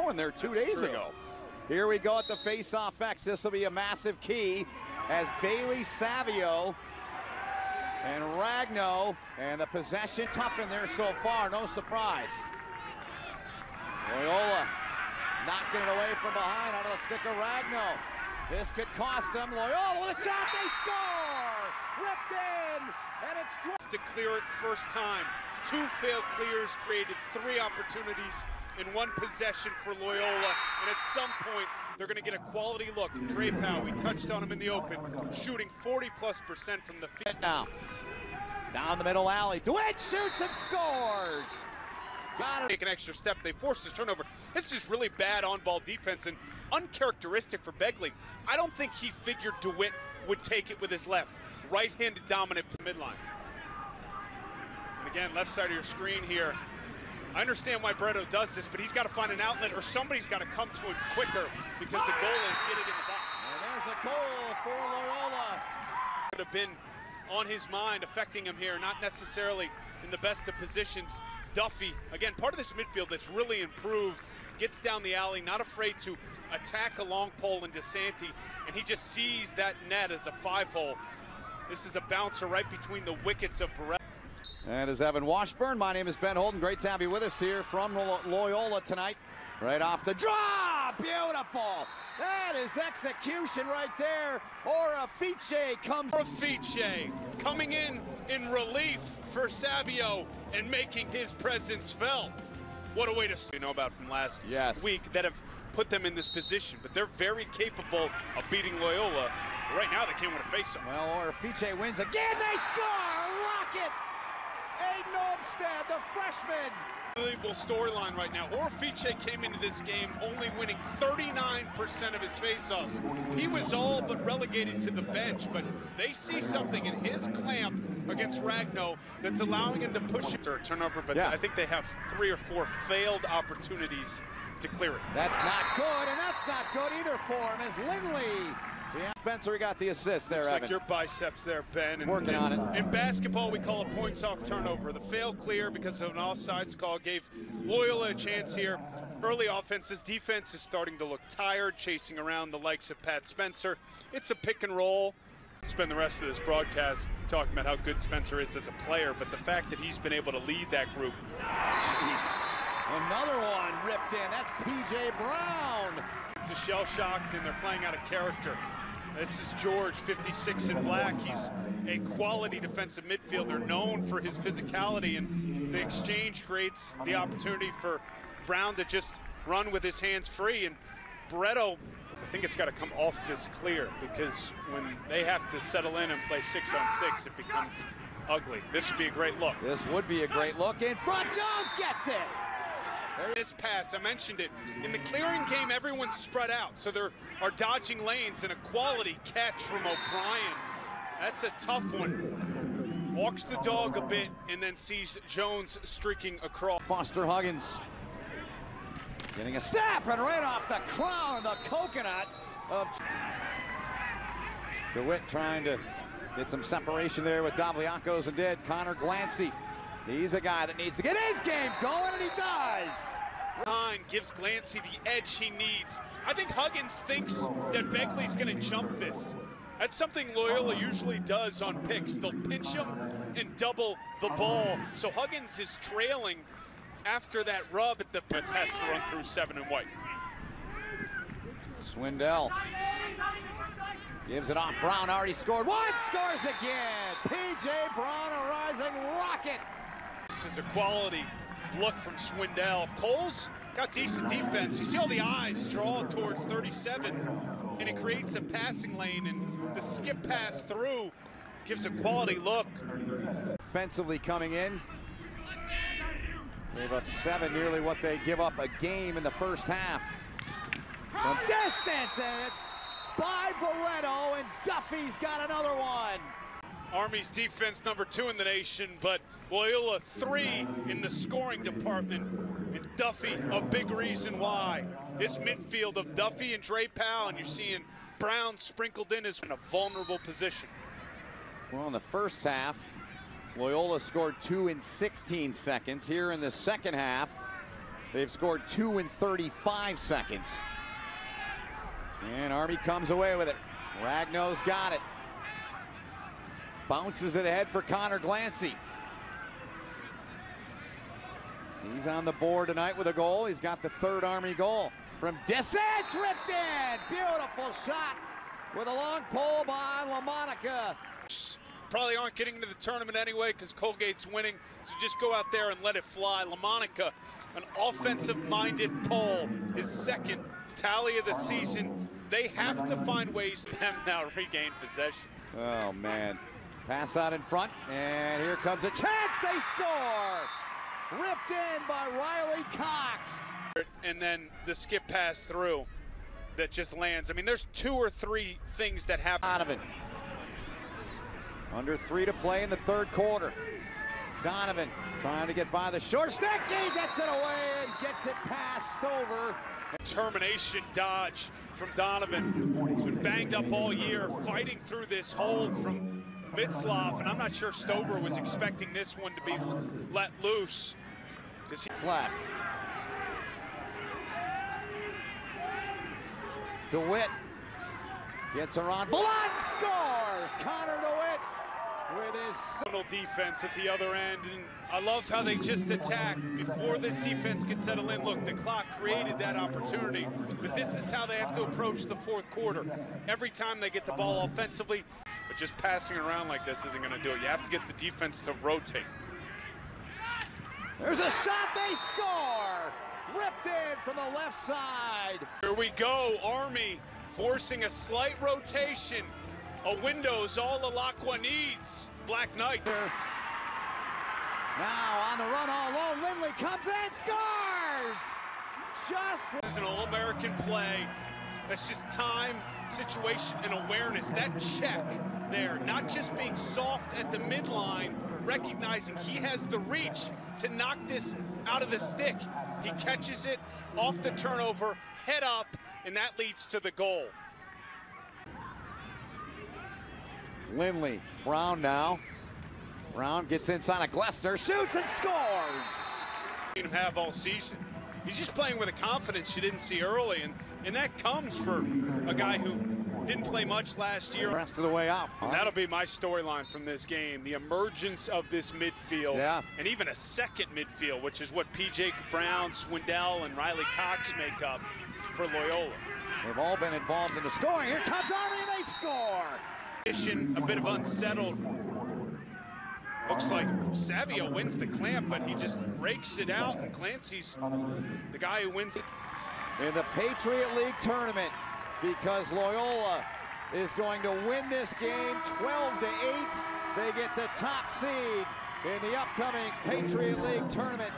throwing there 2 days ago. Here we go at the face-off X. This will be a massive key as Bailey Savio and Ragno, and the possession tough in there so far, no surprise. Loyola knocking it away from behind out of the stick of Ragno. This could cost them. Loyola with a shot, they score! Ripped in, and it's to clear it first time. 2 failed clears created 3 opportunities in 1 possession for Loyola, and at some point they're going to get a quality look. Dre Powell, we touched on him in the open, shooting 40+% from the field. Now, down the middle alley, DeWitt shoots and scores! Got it. Take an extra step, they force this turnover. This is really bad on-ball defense and uncharacteristic for Begley. I don't think he figured DeWitt would take it with his left. Right-handed dominant midline. And again, left side of your screen here. I understand why Bretto does this, but he's got to find an outlet or somebody's got to come to him quicker because the goal is get it in the box. And there's a goal for Loyola. Could have been on his mind, affecting him here, not necessarily in the best of positions. Duffy, again, part of this midfield that's really improved, gets down the alley, not afraid to attack a long pole in DeSanti, and he just sees that net as a 5-hole. This is a bouncer right between the wickets of Barrett. That is Evan Washburn. My name is Ben Holden. Great to have you with us here from Loyola tonight. Right off the draw. Beautiful. That is execution right there. Orafice comes. Orafice coming in relief for Savio and making his presence felt. What a way to know about from last week that have put them in this position. But they're very capable of beating Loyola. Right now they can't win a face-off. Well, Orafice wins again. They score. Rocket. Aiden Olmstead, the freshman. Unbelievable storyline right now. Orafice came into this game only winning 39% of his faceoffs. He was all but relegated to the bench, but they see something in his clamp against Ragno that's allowing him to push it to a turnover, but I think they have 3 or 4 failed opportunities to clear it. That's not good, and that's not good either for him as Lindley. Yeah, Spencer got the assist there, Looks Evan. like your biceps there, Ben. And working on it. In basketball, we call it points off turnover. The failed clear because of an offsides call gave Loyola a chance here. Early offenses, defense is starting to look tired, chasing around the likes of Pat Spencer. It's a pick and roll. Spend the rest of this broadcast talking about how good Spencer is as a player, but the fact that he's been able to lead that group. Jeez. Another one ripped in. That's P.J. Brown. It's a shell-shocked, and they're playing out of character. This is George, 56 in black. He's a quality defensive midfielder known for his physicality, and the exchange creates the opportunity for Brown to just run with his hands free. And Bretto, I think it's got to come off this clear because when they have to settle in and play 6-on-6, it becomes ugly. This would be a great look. This would be a great look. In front, Jones gets it. This pass, I mentioned it. In the clearing game, everyone's spread out, so there are dodging lanes and a quality catch from O'Brien. That's a tough one. Walks the dog a bit and then sees Jones streaking across. Foster Huggins getting a step and right off the crown, the coconut of DeWitt trying to get some separation there with Davliakos and did. Conor Glancy. He's a guy that needs to get his game going, and he does. Gives Glancy the edge he needs. I think Huggins thinks that Begley's going to jump this. That's something Loyola usually does on picks. They'll pinch him and double the ball. So Huggins is trailing after that rub at the pitch. Has to run through 7 and white. Swindell gives it off. Brown already scored. One, scores again. P.J. Brown, a rising rocket. This is a quality look from Swindell. Cole's got decent defense. You see all the eyes draw towards 37, and it creates a passing lane, and the skip pass through gives a quality look. Offensively coming in. Gave up 7, nearly what they give up a game in the first half. From distance, and it's by Barretto, and Duffy's got another one. Army's defense number 2 in the nation, but Loyola 3 in the scoring department. And Duffy, a big reason why. This midfield of Duffy and Dre Powell, and you're seeing Brown sprinkled in as in a vulnerable position. Well, in the first half, Loyola scored 2 in 16 seconds. Here in the second half, They've scored 2 in 35 seconds. And Army comes away with it. Ragno's got it. Bounces it ahead for Conor Glancy. He's on the board tonight with a goal. He's got the 3rd Army goal. From distance, ripped in. Beautiful shot with a long pole by LaMonica. Probably aren't getting into the tournament anyway because Colgate's winning, so just go out there and let it fly. LaMonica, an offensive-minded pole, his 2nd tally of the season. They have to find ways to them now regain possession. Oh, man. Pass out in front, and here comes a chance. They score! Ripped in by Riley Cox. And then the skip pass through that just lands. I mean, there's 2 or 3 things that happen. Donovan. Under 3 to play in the 3rd quarter. Donovan trying to get by the short stick. He gets it away and gets it past Stover. Termination dodge from Donovan. He's been banged up all year, fighting through this hold from Mitzloff, and I'm not sure Stover was expecting this one to be let loose. He's left. DeWitt gets her on. Vaughn scores! Conor DeWitt with his defense at the other end, and I love how they just attack before this defense gets settled in. Look, the clock created that opportunity, but this is how they have to approach the 4th quarter. Every time they get the ball offensively, but just passing around like this isn't going to do it. You have to get the defense to rotate. There's a shot, they score! Ripped in from the left side. Here we go, Army forcing a slight rotation. A window's all Alacqua needs. Black Knight. Now on the run all alone, Lindley comes in, scores! This is an all-American play. That's just time, situation, and awareness. That check there, not just being soft at the midline, recognizing he has the reach to knock this out of the stick. He catches it off the turnover, head up, and that leads to the goal. Lindley, Brown now. Brown gets inside of Glessner, shoots and scores! Seen him have all season. He's just playing with a confidence you didn't see early, and that comes for a guy who didn't play much last year. The rest of the way out. And that'll be my storyline from this game, the emergence of this midfield, and even a 2nd midfield, which is what P.J. Brown, Swindell, and Riley Cox make up for Loyola. They've all been involved in the scoring. Here comes Army, and they score! A bit of unsettled. Looks like Savio wins the clamp, but he just rakes it out, and Clancy's the guy who wins it. In the Patriot League tournament, because Loyola is going to win this game 12-8. They get the top seed in the upcoming Patriot League tournament.